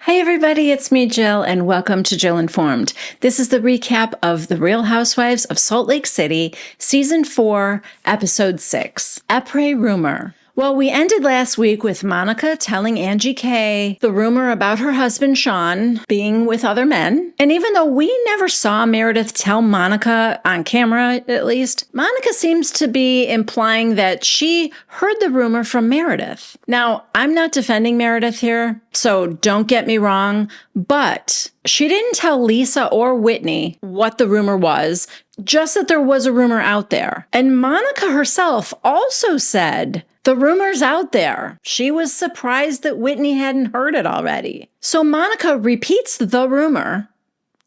Hey everybody, it's me, Jill, and welcome to Jill Informed. This is the recap of The Real Housewives of Salt Lake City, Season 4, Episode 6, Après Rumor. Well, we ended last week with Monica telling Angie K the rumor about her husband, Sean, being with other men. And even though we never saw Meredith tell Monica, on camera at least, Monica seems to be implying that she heard the rumor from Meredith. Now, I'm not defending Meredith here, so don't get me wrong, but she didn't tell Lisa or Whitney what the rumor was, just that there was a rumor out there. And Monica herself also said, the rumor's out there. She was surprised that Whitney hadn't heard it already. So Monica repeats the rumor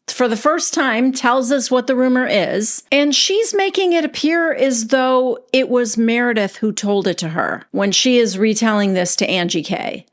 for the first time, tells us what the rumor is, and she's making it appear as though it was Meredith who told it to her when she is retelling this to Angie K.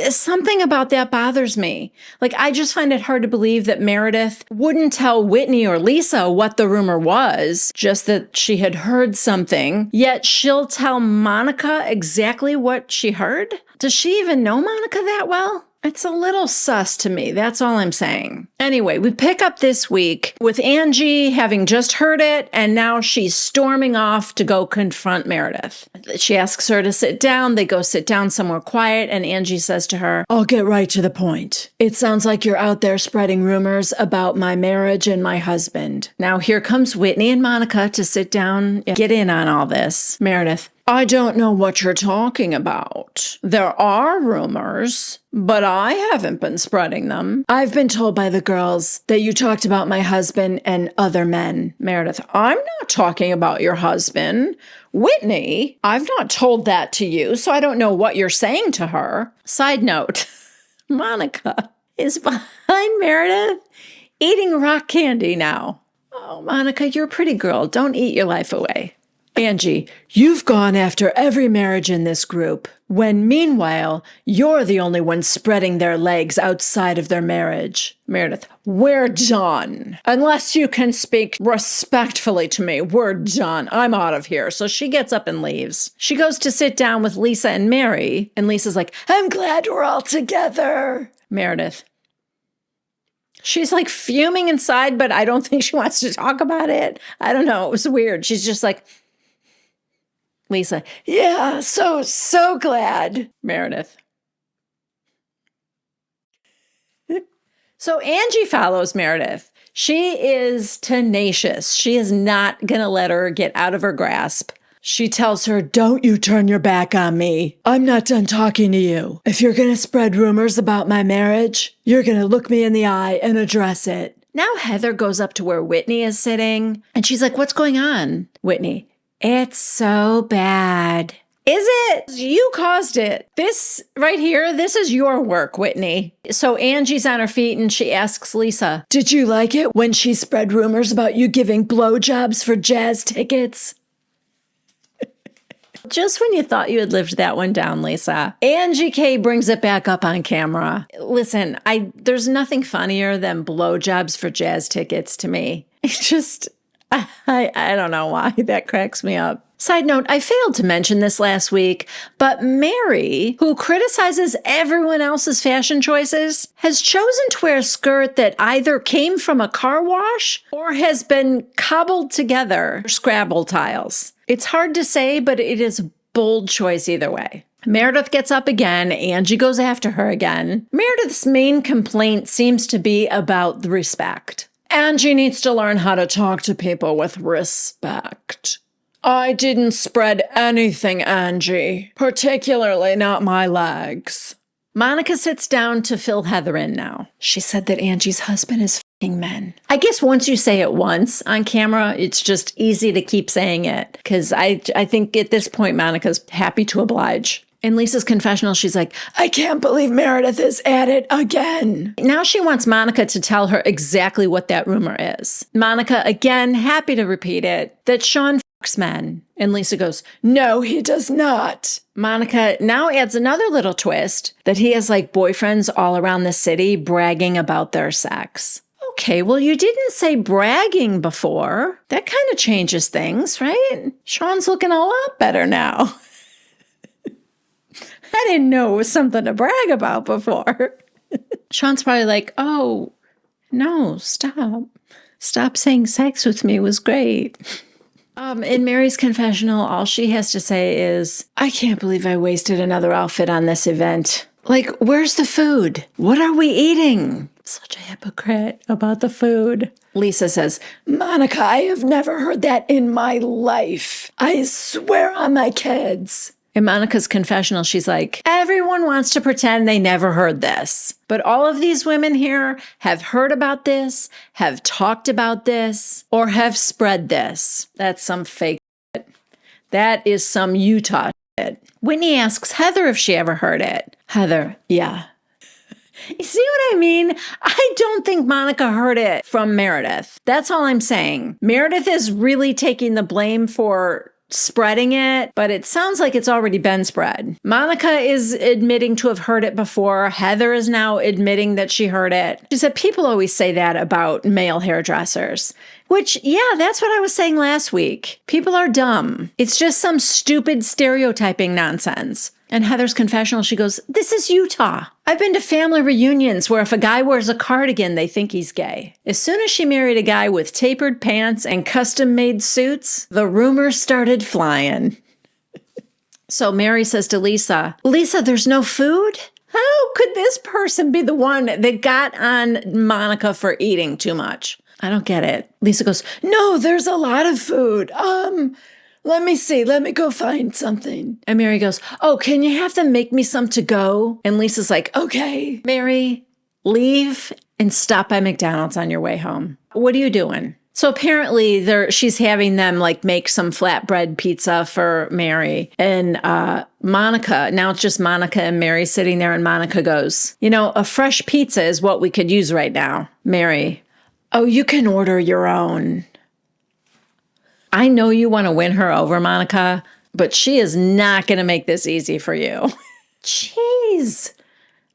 Something about that bothers me. I just find it hard to believe that Meredith wouldn't tell Whitney or Lisa what the rumor was, just that she had heard something, yet she'll tell Monica exactly what she heard? Does she even know Monica that well? It's a little sus to me, that's all I'm saying. Anyway, we pick up this week with Angie having just heard it, and now she's storming off to go confront Meredith. She asks her to sit down, they go sit down somewhere quiet, and Angie says to her, "I'll get right to the point. It sounds like you're out there spreading rumors about my marriage and my husband." Now here comes Whitney and Monica to sit down and get in on all this. Meredith, "I don't know what you're talking about. There are rumors, but I haven't been spreading them. I've been told by the girls that you talked about my husband and other men." Meredith, "I'm not talking about your husband. Whitney, I've not told that to you, so I don't know what you're saying to her." Side note, Monica is behind Meredith eating rock candy now. Oh, Monica, you're a pretty girl. Don't eat your life away. Angie, "You've gone after every marriage in this group, when meanwhile, you're the only one spreading their legs outside of their marriage." Meredith, "We're done. Unless you can speak respectfully to me, we're done. I'm out of here." So she gets up and leaves. She goes to sit down with Lisa and Mary, and Lisa's like, "I'm glad we're all together." Meredith, she's fuming inside, but I don't think she wants to talk about it. I don't know. It was weird. She's just like, Lisa, "Yeah, so glad." Meredith. So Angie follows Meredith. She is tenacious. She is not going to let her get out of her grasp. She tells her, "Don't you turn your back on me. I'm not done talking to you. If you're going to spread rumors about my marriage, you're going to look me in the eye and address it." Now Heather goes up to where Whitney is sitting, and she's like, "What's going on?" Whitney, "It's so bad." Is it? You caused it. This right here, this is your work, Whitney. So Angie's on her feet and she asks Lisa, "Did you like it when she spread rumors about you giving blowjobs for jazz tickets?" Just when you thought you had lived that one down, Lisa. Angie K brings it back up on camera. Listen, there's nothing funnier than blowjobs for jazz tickets to me. It's just, I don't know why that cracks me up. Side note, I failed to mention this last week, but Mary, who criticizes everyone else's fashion choices, has chosen to wear a skirt that either came from a car wash or has been cobbled together, Scrabble tiles. It's hard to say, but it is a bold choice either way. Meredith gets up again. Angie goes after her again. Meredith's main complaint seems to be about the respect. Angie needs to learn how to talk to people with respect. "I didn't spread anything, Angie, particularly not my legs." Monica sits down to fill Heather in now. She said that Angie's husband is f***ing men. I guess once you say it once on camera, it's just easy to keep saying it, because I think at this point, Monica's happy to oblige. In Lisa's confessional, she's like, "I can't believe Meredith is at it again." Now she wants Monica to tell her exactly what that rumor is. Monica, again, happy to repeat it, that Sean fucks men. And Lisa goes, "No, he does not." Monica now adds another little twist, that he has boyfriends all around the city bragging about their sex. Okay, well, you didn't say bragging before. That kind of changes things, right? Sean's looking a lot better now. I didn't know it was something to brag about before. Sean's probably like, oh, no, stop. Stop saying sex with me was great. In Mary's confessional, all she has to say is, I can't believe I wasted another outfit on this event. Like, where's the food? What are we eating? Such a hypocrite about the food. Lisa says, Monica, I have never heard that in my life. I swear on my kids. In Monica's confessional, she's like, everyone wants to pretend they never heard this. But all of these women here have heard about this, have talked about this, or have spread this. That's some fake shit. That is some Utah shit. Whitney asks Heather if she ever heard it. Heather, yeah. You see what I mean? I don't think Monica heard it from Meredith. That's all I'm saying. Meredith is really taking the blame for spreading it, but it sounds like it's already been spread. Monica is admitting to have heard it before. Heather is now admitting that she heard it. She said people always say that about male hairdressers, which, yeah, that's what I was saying last week. People are dumb. It's just some stupid stereotyping nonsense. And Heather's confessional, she goes, this is Utah. I've been to family reunions where if a guy wears a cardigan, they think he's gay. As soon as she married a guy with tapered pants and custom-made suits, the rumors started flying. So Mary says to Lisa, Lisa, there's no food? How could this person be the one that got on Monica for eating too much? I don't get it. Lisa goes, no, there's a lot of food. Let me see. Let me go find something. And Mary goes, oh, can you have them make me some to go? And Lisa's like, okay. Mary, leave and stop by McDonald's on your way home. What are you doing? So apparently she's having them like make some flatbread pizza for Mary. And Monica, now it's just Monica and Mary sitting there. And Monica goes, you know, a fresh pizza is what we could use right now. Mary, oh, you can order your own. I know you want to win her over, Monica, but she is not going to make this easy for you. Jeez.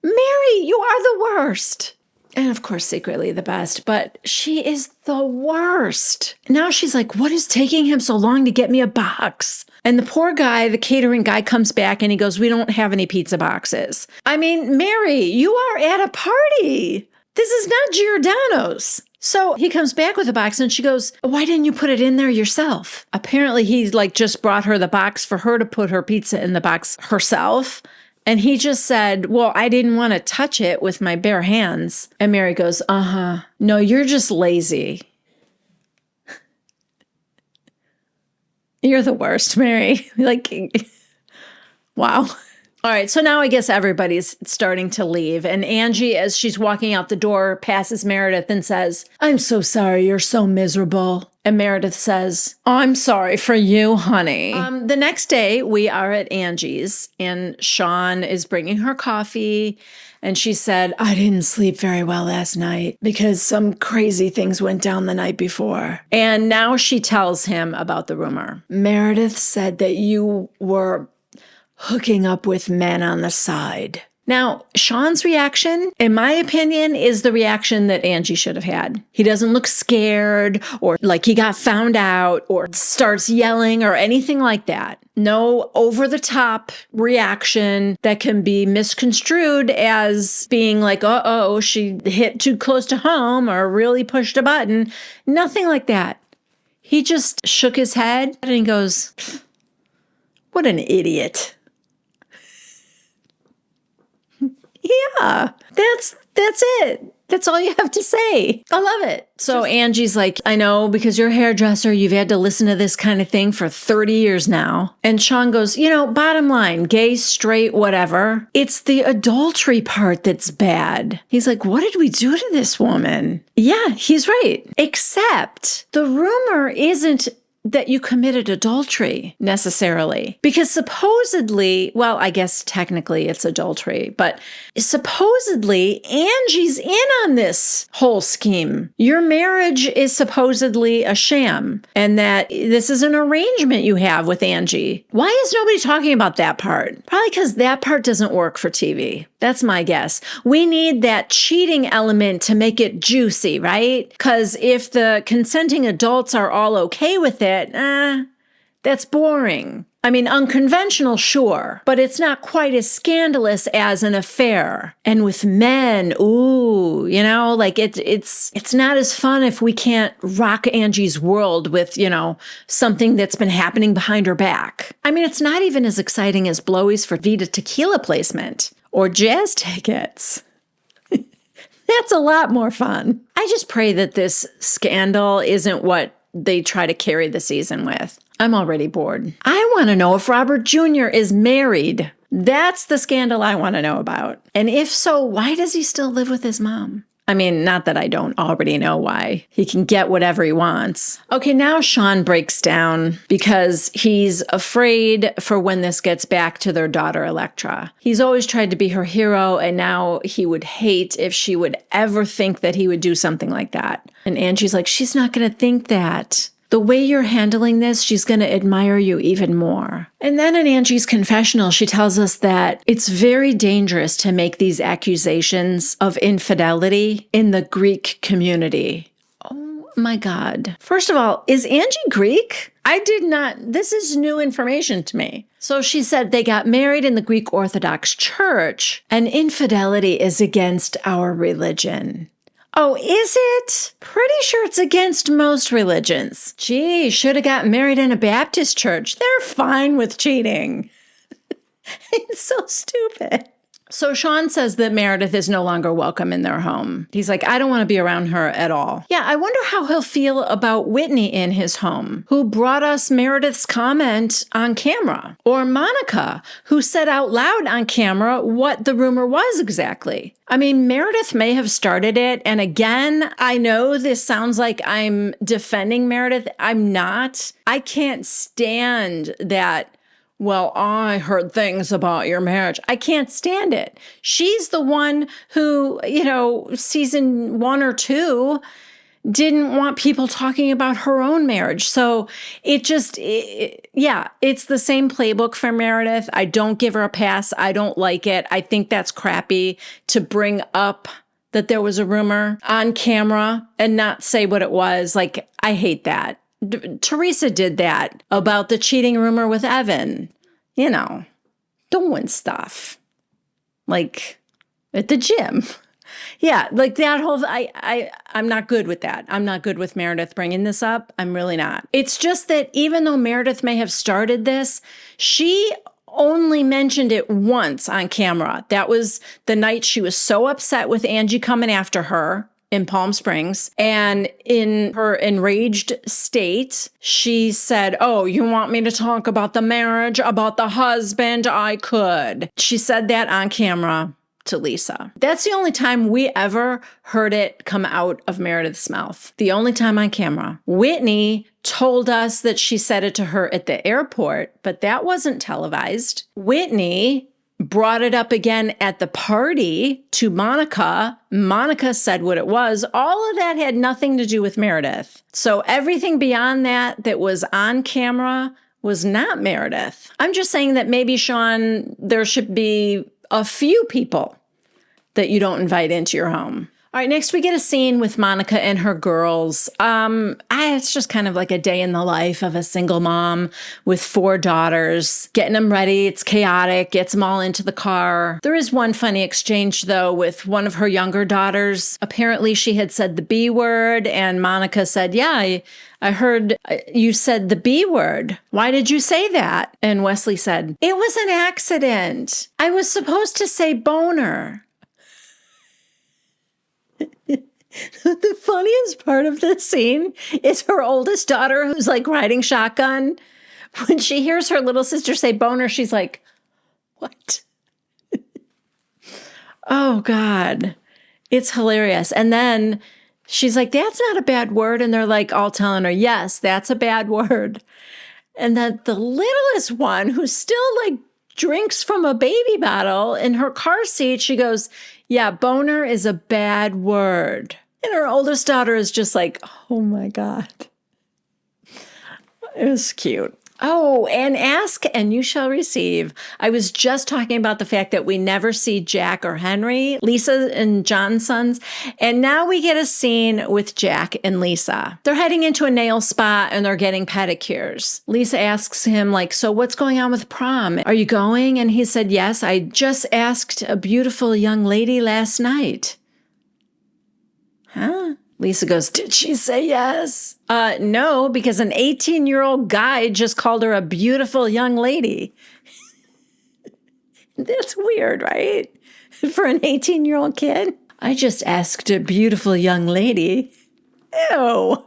Mary, you are the worst. And of course, secretly the best, but she is the worst. Now she's like, what is taking him so long to get me a box? And the poor guy, the catering guy, comes back and he goes, we don't have any pizza boxes. I mean, Mary, you are at a party. This is not Giordano's. So he comes back with a box and she goes, why didn't you put it in there yourself? Apparently he's like just brought her the box for her to put her pizza in the box herself. And he just said, well, I didn't want to touch it with my bare hands. And Mary goes, no, you're just lazy. You're the worst, Mary. Like, wow. All right, so now I guess everybody's starting to leave. And Angie, as she's walking out the door, passes Meredith and says, I'm so sorry you're so miserable. And Meredith says, oh, I'm sorry for you, honey. The next day, we are at Angie's, and Sean is bringing her coffee. And she said, I didn't sleep very well last night because some crazy things went down the night before. And now she tells him about the rumor. Meredith said that you were hooking up with men on the side. Now, Sean's reaction, in my opinion, is the reaction that Angie should have had. He doesn't look scared or like he got found out or starts yelling or anything like that. No over-the-top reaction that can be misconstrued as being like, uh-oh, she hit too close to home or really pushed a button. Nothing like that. He just shook his head and he goes, what an idiot. Yeah, that's it. That's all you have to say. I love it. So Angie's like, I know, because you're a hairdresser, you've had to listen to this kind of thing for 30 years now. And Sean goes, you know, bottom line, gay, straight, whatever. It's the adultery part that's bad. He's like, what did we do to this woman? Yeah, he's right. Except the rumor isn't that you committed adultery necessarily. Because supposedly, well, I guess technically it's adultery, but supposedly Angie's in on this whole scheme. Your marriage is supposedly a sham and that this is an arrangement you have with Angie. Why is nobody talking about that part? Probably because that part doesn't work for TV. That's my guess. We need that cheating element to make it juicy, right? Because if the consenting adults are all okay with it, that's boring. I mean, unconventional, sure, but it's not quite as scandalous as an affair. And with men, ooh, you know, like it's not as fun if we can't rock Angie's world with, you know, something that's been happening behind her back. I mean, it's not even as exciting as blowies for Vita tequila placement or jazz tickets. That's a lot more fun. I just pray that this scandal isn't what they try to carry the season with. I'm already bored. I want to know if Robert Jr. is married. That's the scandal I want to know about. And if so, why does he still live with his mom? I mean, not that I don't already know why. He can get whatever he wants. Okay, now Sean breaks down because he's afraid for when this gets back to their daughter, Electra. He's always tried to be her hero, and now he would hate if she would ever think that he would do something like that. And Angie's like, she's not going to think that. The way you're handling this, she's going to admire you even more. And then in Angie's confessional, she tells us that it's very dangerous to make these accusations of infidelity in the Greek community. Oh my God. First of all, is Angie Greek? This is new information to me. So she said they got married in the Greek Orthodox Church, and infidelity is against our religion. Oh, is it? Pretty sure it's against most religions. Gee, should have got married in a Baptist church. They're fine with cheating. It's so stupid. So Sean says that Meredith is no longer welcome in their home. He's like, I don't want to be around her at all. Yeah, I wonder how he'll feel about Whitney in his home, who brought us Meredith's comment on camera, or Monica, who said out loud on camera what the rumor was exactly. I mean, Meredith may have started it. And again, I know this sounds like I'm defending Meredith. I'm not. I can't stand that. Well, I heard things about your marriage. I can't stand it. She's the one who, you know, season 1 or 2 didn't want people talking about her own marriage. So it's the same playbook for Meredith. I don't give her a pass. I don't like it. I think that's crappy to bring up that there was a rumor on camera and not say what it was. Like, I hate that. Teresa did that about the cheating rumor with Evan, you know, doing stuff like at the gym. Yeah, like that whole, I'm not good with that. I'm not good with Meredith bringing this up. I'm really not. It's just that even though Meredith may have started this, she only mentioned it once on camera. That was the night she was so upset with Angie coming after her in Palm Springs. And in her enraged state, she said, oh, you want me to talk about the marriage, about the husband? I could. She said that on camera to Lisa. That's the only time we ever heard it come out of Meredith's mouth. The only time on camera. Whitney told us that she said it to her at the airport, but that wasn't televised. Whitney brought it up again at the party to Monica. Monica said what it was. All of that had nothing to do with Meredith. So everything beyond that was on camera was not Meredith. I'm just saying that maybe, Sean, there should be a few people that you don't invite into your home. All right, next we get a scene with Monica and her girls. It's just kind of like a day in the life of a single mom with 4 daughters, getting them ready. It's chaotic, gets them all into the car. There is one funny exchange, though, with one of her younger daughters. Apparently, she had said the B word, and Monica said, yeah, I heard you said the B word. Why did you say that? And Wesley said, it was an accident. I was supposed to say boner. The funniest part of this scene is her oldest daughter, who's like riding shotgun. When she hears her little sister say boner, she's like, what? Oh, God. It's hilarious. And then she's like, that's not a bad word. And they're like all telling her, yes, that's a bad word. And then the littlest one, who still like drinks from a baby bottle in her car seat, she goes, yeah, boner is a bad word. And her oldest daughter is just like, oh my God. It was cute. Oh, and ask and you shall receive. I was just talking about the fact that we never see Jack or Henry, Lisa and John's sons. And now we get a scene with Jack and Lisa. They're heading into a nail spa and they're getting pedicures. Lisa asks him, like, so what's going on with prom? Are you going? And he said, yes, I just asked a beautiful young lady last night. Huh? Lisa goes, did she say yes? No, because an 18-year-old guy just called her a beautiful young lady. That's weird, right? For an 18-year-old kid? I just asked a beautiful young lady. Ew.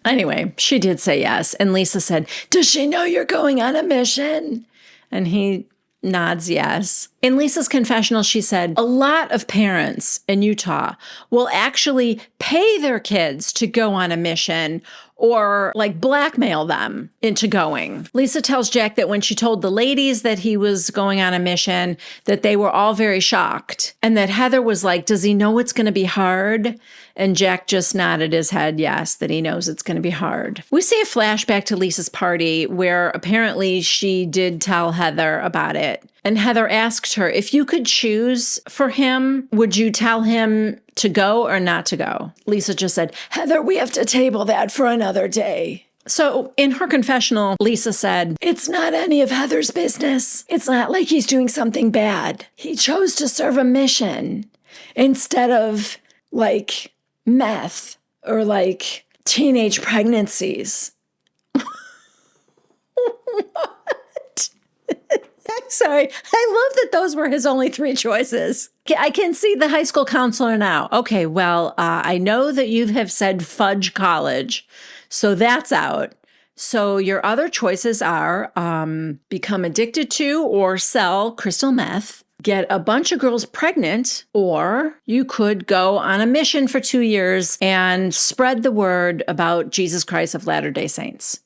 Anyway, she did say yes. And Lisa said, does she know you're going on a mission? And he nods yes. In Lisa's confessional, she said, a lot of parents in Utah will actually pay their kids to go on a mission or like blackmail them into going. Lisa tells Jack that when she told the ladies that he was going on a mission, that they were all very shocked. And that Heather was like, does he know it's going to be hard? And Jack just nodded his head yes, that he knows it's going to be hard. We see a flashback to Lisa's party where apparently she did tell Heather about it. And Heather asked her, if you could choose for him, would you tell him to go or not to go? Lisa just said, Heather, we have to table that for another day. So in her confessional, Lisa said, it's not any of Heather's business. It's not like he's doing something bad. He chose to serve a mission instead of like meth or like teenage pregnancies. What? I'm sorry. I love that those were his only three choices. I can see the high school counselor now. Okay, well, I know that you have said fudge college, so that's out. So your other choices are become addicted to or sell crystal meth, get a bunch of girls pregnant, or you could go on a mission for 2 years and spread the word about Jesus Christ of Latter-day Saints.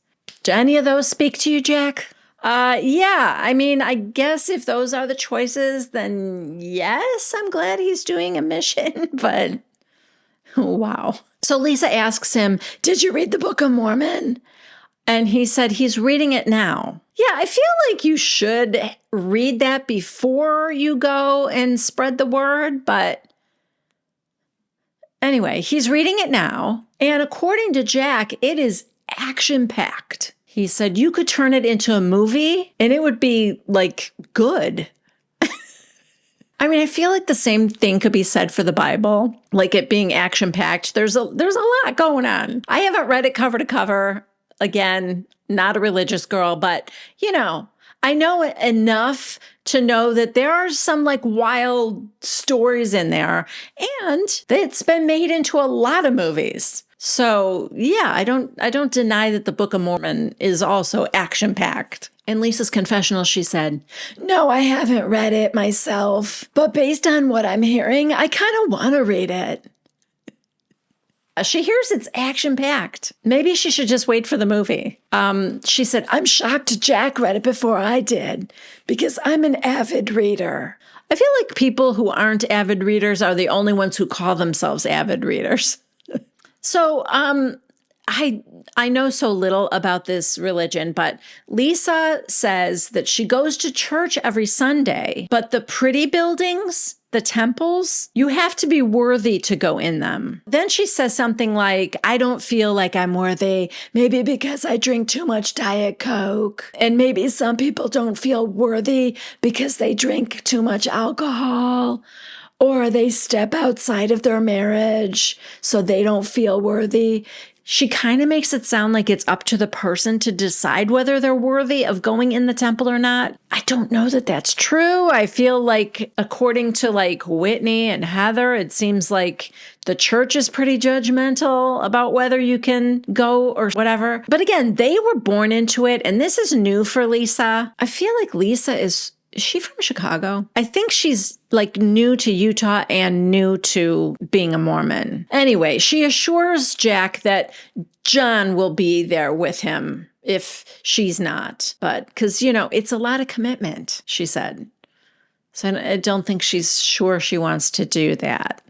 Do any of those speak to you, Jack? Yeah, I mean, I guess if those are the choices, then yes, I'm glad he's doing a mission, but wow. So Lisa asks him, did you read the Book of Mormon? And he said he's reading it now. Yeah, I feel like you should read that before you go and spread the word, but anyway, he's reading it now. And according to Jack, it is action-packed. He said you could turn it into a movie and it would be like good. I mean, I feel like the same thing could be said for the Bible, like it being action-packed. There's a lot going on. I haven't read it cover to cover. Again, not a religious girl, but you know, I know enough to know that there are some like wild stories in there and it's been made into a lot of movies. So yeah, I don't deny that the Book of Mormon is also action-packed. In Lisa's confessional, she said, no, I haven't read it myself, but based on what I'm hearing, I kind of want to read it. She hears it's action-packed. Maybe she should just wait for the movie. She said, I'm shocked Jack read it before I did because I'm an avid reader. I feel like people who aren't avid readers are the only ones who call themselves avid readers. So I know so little about this religion, but Lisa says that she goes to church every Sunday, but the pretty buildings, the temples, you have to be worthy to go in them. Then she says something like, I don't feel like I'm worthy, maybe because I drink too much Diet Coke. And maybe some people don't feel worthy because they drink too much alcohol. Or they step outside of their marriage so they don't feel worthy. She kind of makes it sound like it's up to the person to decide whether they're worthy of going in the temple or not. I don't know that that's true. I feel like according to like Whitney and Heather, it seems like the church is pretty judgmental about whether you can go or whatever. But again, they were born into it and this is new for Lisa. I feel like Lisa is she from Chicago? I think she's like new to Utah and new to being a Mormon. Anyway, she assures Jack that John will be there with him if she's not. But because, you know, it's a lot of commitment, she said. So I don't think she's sure she wants to do that.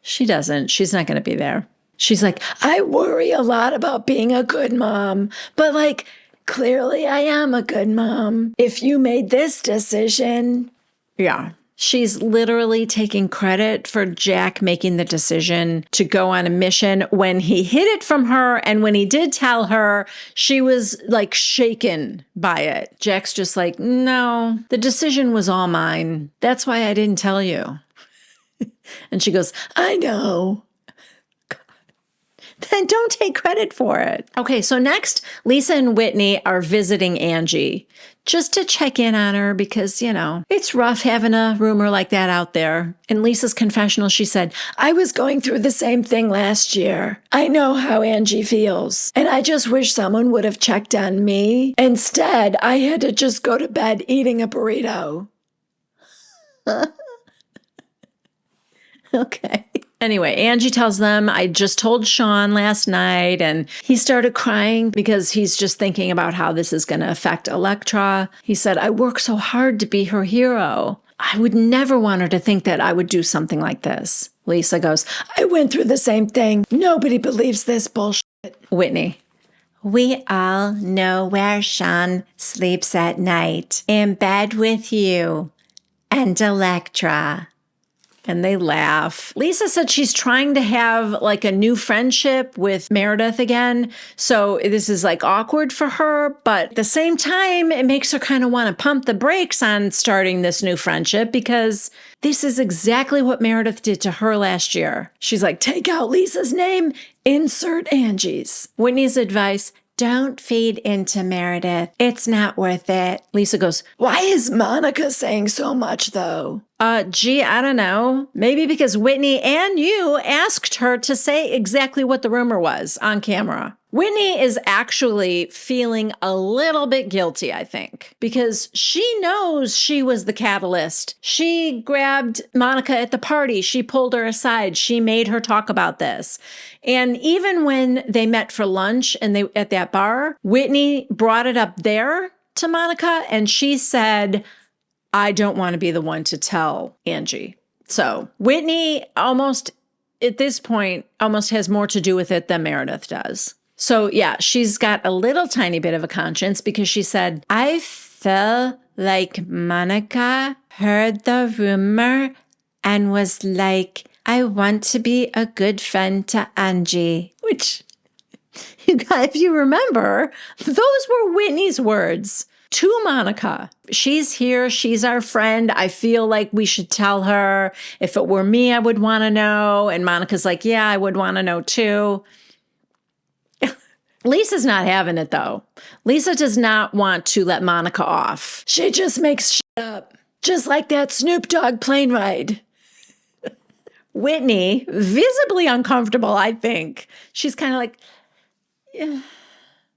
She doesn't. She's not going to be there. She's like, I worry a lot about being a good mom, but like, clearly I am a good mom. If you made this decision. Yeah. She's literally taking credit for Jack making the decision to go on a mission when he hid it from her. And when he did tell her, she was like shaken by it. Jack's just like, no, the decision was all mine. That's why I didn't tell you. And she goes, I know. Then don't take credit for it. Okay, so next, Lisa and Whitney are visiting Angie just to check in on her because, it's rough having a rumor like that out there. In Lisa's confessional, she said, I was going through the same thing last year. I know how Angie feels, and I just wish someone would have checked on me. Instead, I had to just go to bed eating a burrito. Okay. Anyway, Angie tells them, I just told Sean last night, and he started crying because he's just thinking about how this is going to affect Elektra. He said, I work so hard to be her hero. I would never want her to think that I would do something like this. Lisa goes, I went through the same thing. Nobody believes this bullshit. Whitney. We all know where Sean sleeps at night. In bed with you and Elektra. And they laugh. Lisa said she's trying to have like a new friendship with Meredith again. So this is like awkward for her. But at the same time, it makes her kind of want to pump the brakes on starting this new friendship because this is exactly what Meredith did to her last year. She's like, take out Lisa's name, insert Angie's. Whitney's advice, don't feed into Meredith. It's not worth it. Lisa goes, why is Monica saying so much though? I don't know. Maybe because Whitney and you asked her to say exactly what the rumor was on camera. Whitney is actually feeling a little bit guilty, I think, because she knows she was the catalyst. She grabbed Monica at the party. She pulled her aside. She made her talk about this. And even when they met for lunch and they at that bar, Whitney brought it up there to Monica and she said, I don't want to be the one to tell Angie. So Whitney almost, at this point, almost has more to do with it than Meredith does. So yeah, she's got a little tiny bit of a conscience because she said, I felt like Monica heard the rumor and was like, I want to be a good friend to Angie. Which, you guys, if you remember, those were Whitney's words to Monica. She's here. She's our friend. I feel like we should tell her. If it were me, I would want to know. And Monica's like, yeah, I would want to know too. Lisa's not having it though. Lisa does not want to let Monica off. She just makes shit up. Just like that Snoop Dogg plane ride. Whitney, visibly uncomfortable, I think. She's kind of like, yeah.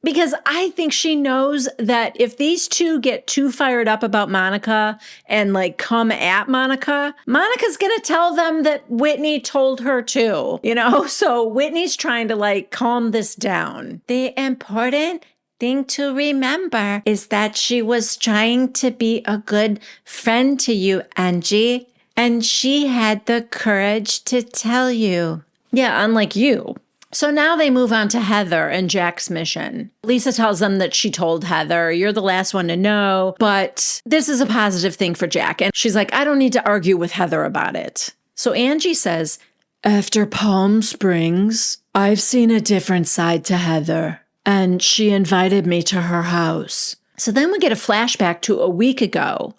Because I think she knows that if these two get too fired up about Monica and like come at Monica, Monica's going to tell them that Whitney told her too, So Whitney's trying to like calm this down. The important thing to remember is that she was trying to be a good friend to you, Angie, and she had the courage to tell you. Yeah, unlike you. So now they move on to Heather and Jack's mission. Lisa tells them that she told Heather, you're the last one to know, but this is a positive thing for Jack. And she's like, I don't need to argue with Heather about it. So Angie says, after Palm Springs, I've seen a different side to Heather, and she invited me to her house. So then we get a flashback to a week ago.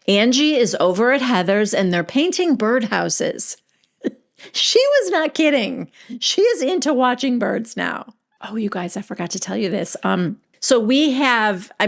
Angie is over at Heather's and they're painting birdhouses. She was not kidding. She is into watching birds now. Oh, you guys, I forgot to tell you this. So we have, I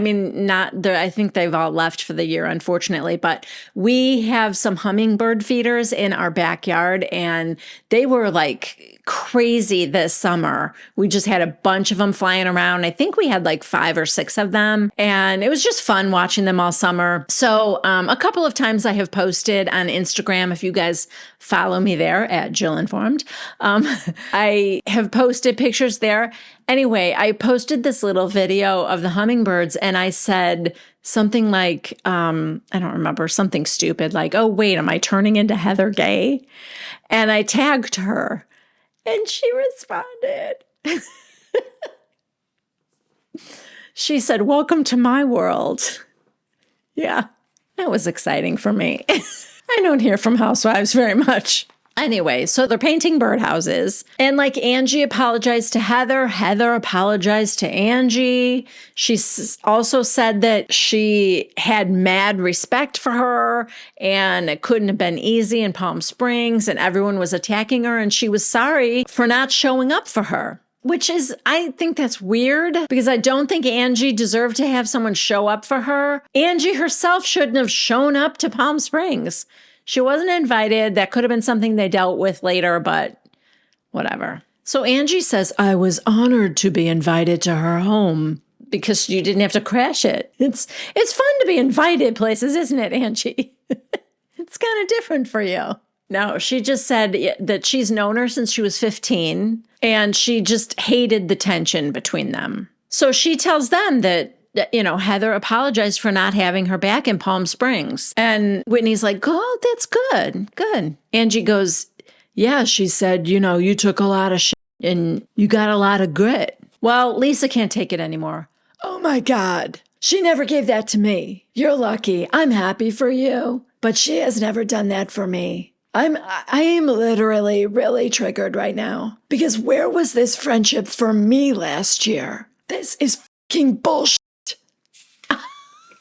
think they've all left for the year, unfortunately, but we have some hummingbird feeders in our backyard and they were like crazy this summer. We just had a bunch of them flying around. I think we had like 5 or 6 of them and it was just fun watching them all summer. So a couple of times I have posted on Instagram, if you guys follow me there at Jill Informed, I have posted pictures there. Anyway, I posted this little video of the hummingbirds and I said something like, I don't remember, something stupid like, oh, wait, am I turning into Heather Gay? And I tagged her and she responded. She said, "Welcome to my world." Yeah, that was exciting for me. I don't hear from housewives very much. Anyway, so they're painting birdhouses. And like Angie apologized to Heather, Heather apologized to Angie. She also said that she had mad respect for her and it couldn't have been easy in Palm Springs and everyone was attacking her and she was sorry for not showing up for her. Which is, I think that's weird because I don't think Angie deserved to have someone show up for her. Angie herself shouldn't have shown up to Palm Springs. She wasn't invited. That could have been something they dealt with later, but whatever. So Angie says, I was honored to be invited to her home because you didn't have to crash it. It's fun to be invited places, isn't it, Angie? It's kind of different for you. No, she just said that she's known her since she was 15 and she just hated the tension between them. So she tells them that, Heather apologized for not having her back in Palm Springs. And Whitney's like, oh, that's good. Good. Angie goes, yeah, she said, you took a lot of shit and you got a lot of grit. Well, Lisa can't take it anymore. Oh my God. She never gave that to me. You're lucky. I'm happy for you. But she has never done that for me. I am literally really triggered right now. Because where was this friendship for me last year? This is fucking bullshit.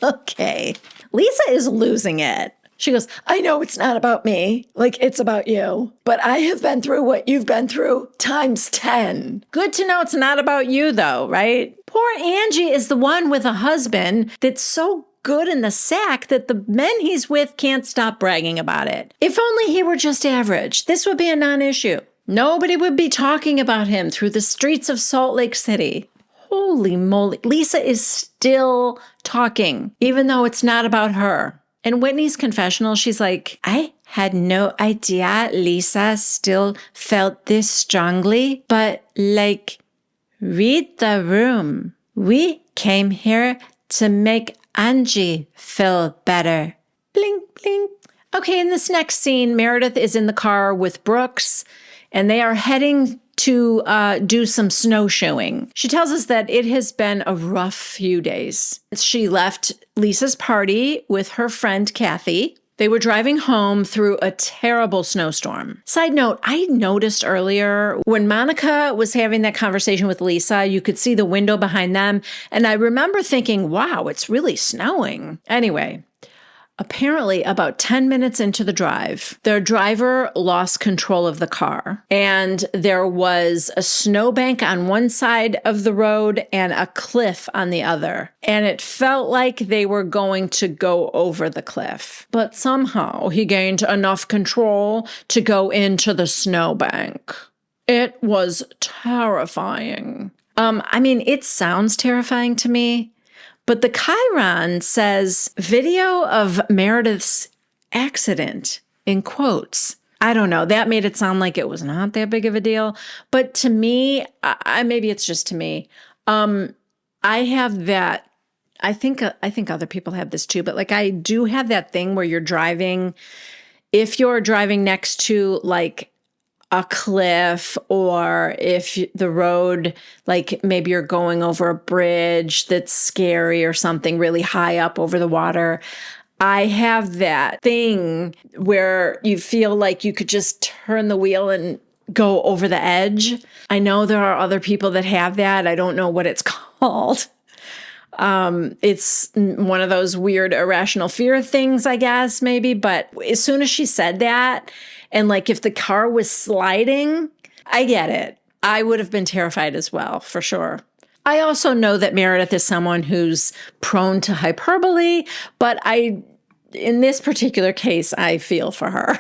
Okay. Lisa is losing it. She goes, I know it's not about me. Like, it's about you. But I have been through what you've been through times 10. Good to know it's not about you, though, right? Poor Angie is the one with a husband that's so good in the sack that the men he's with can't stop bragging about it. If only he were just average, this would be a non-issue. Nobody would be talking about him through the streets of Salt Lake City. Holy moly. Lisa is still talking, even though it's not about her. In Whitney's confessional, she's like, I had no idea Lisa still felt this strongly, but read the room. We came here to make Angie feel better. Bling, bling. Okay, in this next scene, Meredith is in the car with Brooks, and they are heading to do some snowshoeing. She tells us that it has been a rough few days. She left Lisa's party with her friend Kathy. They were driving home through a terrible snowstorm. Side note, I noticed earlier when Monica was having that conversation with Lisa, you could see the window behind them. And I remember thinking, wow, it's really snowing. Anyway, apparently about 10 minutes into the drive, their driver lost control of the car. And there was a snowbank on one side of the road and a cliff on the other. And it felt like they were going to go over the cliff. But somehow he gained enough control to go into the snowbank. It was terrifying. It sounds terrifying to me. But the Chiron says video of Meredith's accident in quotes. I don't know. That made it sound like it was not that big of a deal. But to me, maybe it's just to me. I have that. I think other people have this too. But I do have that thing where you're driving. If you're driving next to a cliff, or if the road, maybe you're going over a bridge that's scary or something really high up over the water. I have that thing where you feel like you could just turn the wheel and go over the edge. I know there are other people that have that. I don't know what it's called. It's one of those weird irrational fear things, I guess, maybe. But as soon as she said that, and if the car was sliding, I get it. I would have been terrified as well, for sure. I also know that Meredith is someone who's prone to hyperbole, but in this particular case, I feel for her.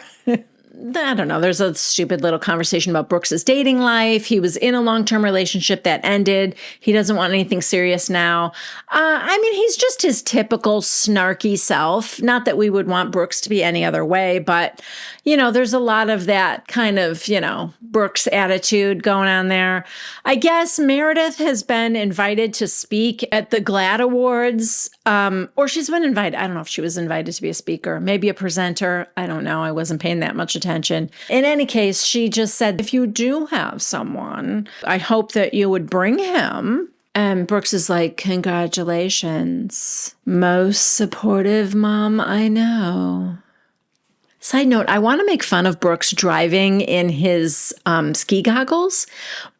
I don't know. There's a stupid little conversation about Brooks's dating life. He was in a long-term relationship that ended. He doesn't want anything serious now. He's just his typical snarky self. Not that we would want Brooks to be any other way, but, there's a lot of that kind of, Brooks attitude going on there. I guess Meredith has been invited to speak at the GLAAD Awards, or she's been invited. I don't know if she was invited to be a speaker, maybe a presenter. I don't know. I wasn't paying that much attention. In any case, she just said, if you do have someone, I hope that you would bring him. And Brooks is like, congratulations. Most supportive mom I know. Side note, I want to make fun of Brooks driving in his ski goggles,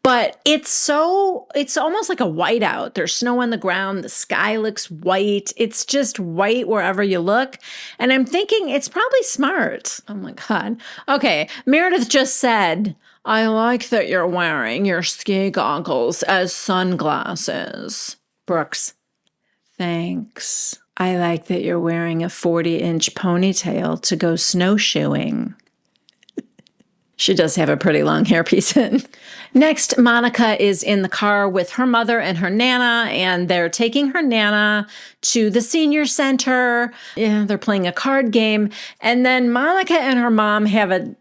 but it's almost like a whiteout. There's snow on the ground. The sky looks white. It's just white wherever you look. And I'm thinking it's probably smart. Oh my God. Okay. Meredith just said, I like that you're wearing your ski goggles as sunglasses. Brooks, thanks. I like that you're wearing a 40-inch ponytail to go snowshoeing. She does have a pretty long hairpiece in. Next, Monica is in the car with her mother and her Nana, and they're taking her Nana to the senior center. Yeah, they're playing a card game. And then Monica and her mom have a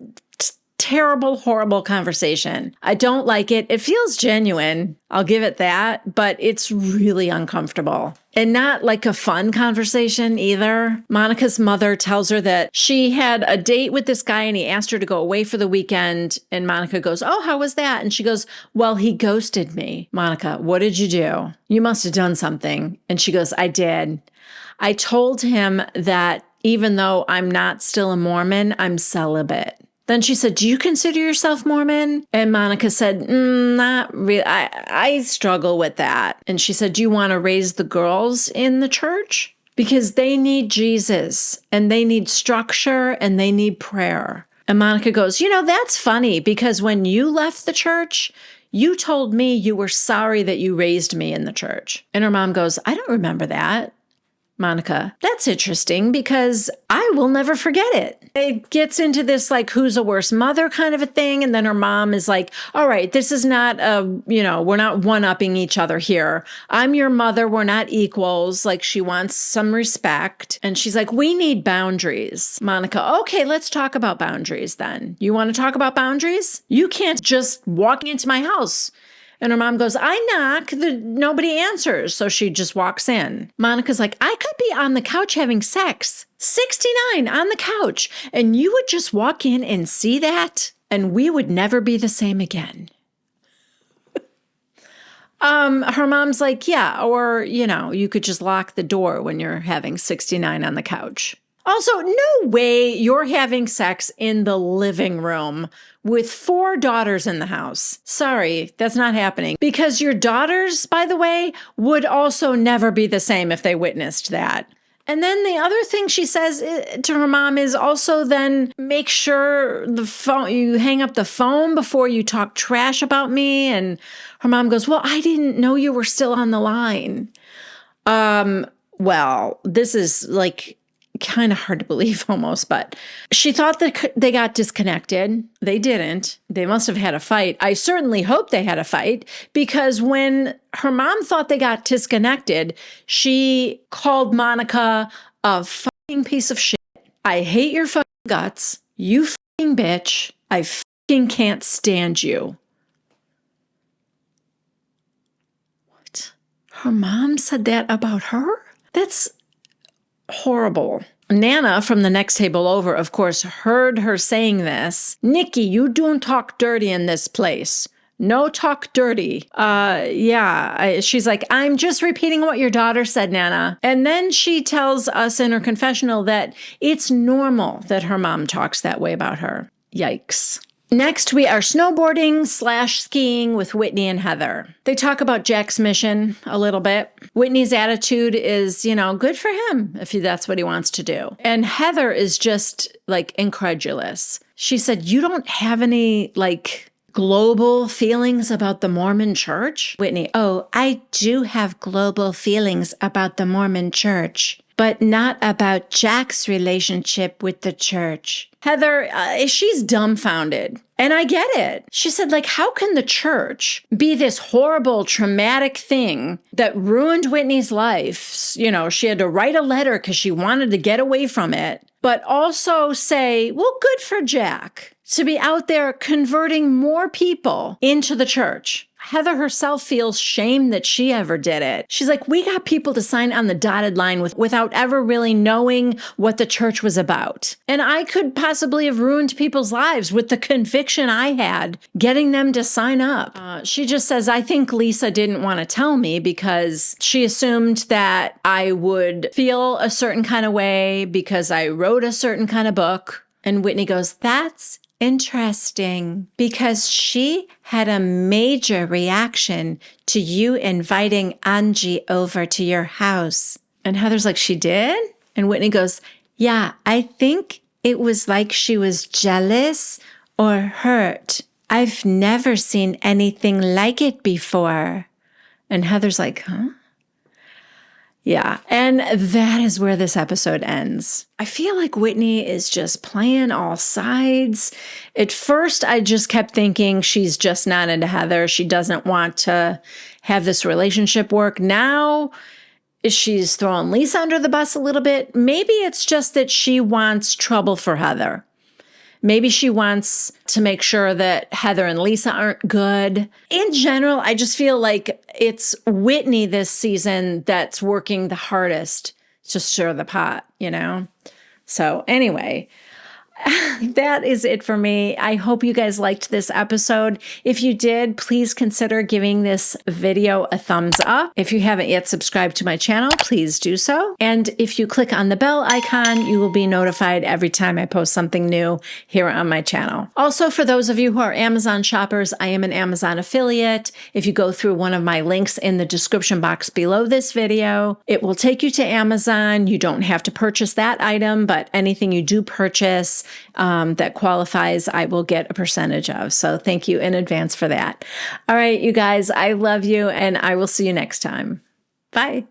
terrible, horrible conversation. I don't like it. It feels genuine. I'll give it that, but it's really uncomfortable. And not like a fun conversation either. Monica's mother tells her that she had a date with this guy and he asked her to go away for the weekend. And Monica goes, oh, how was that? And she goes, well, he ghosted me. Monica, what did you do? You must have done something. And she goes, I did. I told him that even though I'm not still a Mormon, I'm celibate. Then she said, do you consider yourself Mormon? And Monica said, not really. I struggle with that. And she said, do you want to raise the girls in the church? Because they need Jesus and they need structure and they need prayer. And Monica goes, that's funny because when you left the church, you told me you were sorry that you raised me in the church. And her mom goes, I don't remember that. Monica, that's interesting because I will never forget it. It gets into this like, who's a worse mother kind of a thing. And then her mom is like, all right, this is not we're not one-upping each other here. I'm your mother. We're not equals. Like she wants some respect. And she's like, we need boundaries. Monica, okay, let's talk about boundaries then. You want to talk about boundaries? You can't just walk into my house. And her mom goes, I knock, nobody answers. So she just walks in. Monica's like, I could be on the couch having sex, 69 on the couch, and you would just walk in and see that, and we would never be the same again. Her mom's like, yeah, or, you could just lock the door when you're having 69 on the couch. Also, no way you're having sex in the living room with 4 daughters in the house. Sorry, that's not happening. Because your daughters, by the way, would also never be the same if they witnessed that. And then the other thing she says to her mom is also then make sure you hang up the phone before you talk trash about me. And her mom goes, well, I didn't know you were still on the line. Well, this is like kind of hard to believe almost, but she thought that they got disconnected. They didn't. They must have had a fight. I certainly hope they had a fight because when her mom thought they got disconnected, she called Monica a fucking piece of shit. I hate your fucking guts. You fucking bitch. I fucking can't stand you. What? Her mom said that about her? That's horrible. Nana from the next table over, of course, heard her saying this. Nikki, you don't talk dirty in this place. No talk dirty. She's like, I'm just repeating what your daughter said, Nana. And then she tells us in her confessional that it's normal that her mom talks that way about her. Yikes. Next, we are snowboarding/skiing with Whitney and Heather. They talk about Jack's mission a little bit. Whitney's attitude is, good for him if that's what he wants to do. And Heather is just like incredulous. She said, you don't have any global feelings about the Mormon church? Whitney, oh, I do have global feelings about the Mormon church, but not about Jack's relationship with the church. Heather, she's dumbfounded. And I get it. She said, how can the church be this horrible, traumatic thing that ruined Whitney's life? She had to write a letter because she wanted to get away from it, but also say, well, good for Jack. to be out there converting more people into the church. Heather herself feels shame that she ever did it. She's like, we got people to sign on the dotted line without ever really knowing what the church was about. And I could possibly have ruined people's lives with the conviction I had getting them to sign up. She just says, I think Lisa didn't want to tell me because she assumed that I would feel a certain kind of way because I wrote a certain kind of book. And Whitney goes, that's interesting, because she had a major reaction to you inviting Angie over to your house. And Heather's like, she did? And Whitney goes, yeah, I think it was like she was jealous or hurt. I've never seen anything like it before. And Heather's like, huh? Yeah, and that is where this episode ends. I feel like Whitney is just playing all sides. At first, I just kept thinking she's just not into Heather. She doesn't want to have this relationship work. Now, she's throwing Lisa under the bus a little bit. Maybe it's just that she wants trouble for Heather. Maybe she wants to make sure that Heather and Lisa aren't good. In general, I just feel like it's Whitney this season that's working the hardest to stir the pot, you know? So anyway, that is it for me. I hope you guys liked this episode. If you did, please consider giving this video a thumbs up. If you haven't yet subscribed to my channel, please do so. And if you click on the bell icon, you will be notified every time I post something new here on my channel. Also, for those of you who are Amazon shoppers, I am an Amazon affiliate. If you go through one of my links in the description box below this video, it will take you to Amazon. You don't have to purchase that item, but anything you do purchase that qualifies, I will get a percentage of. So thank you in advance for that. All right, you guys, I love you, and I will see you next time. Bye.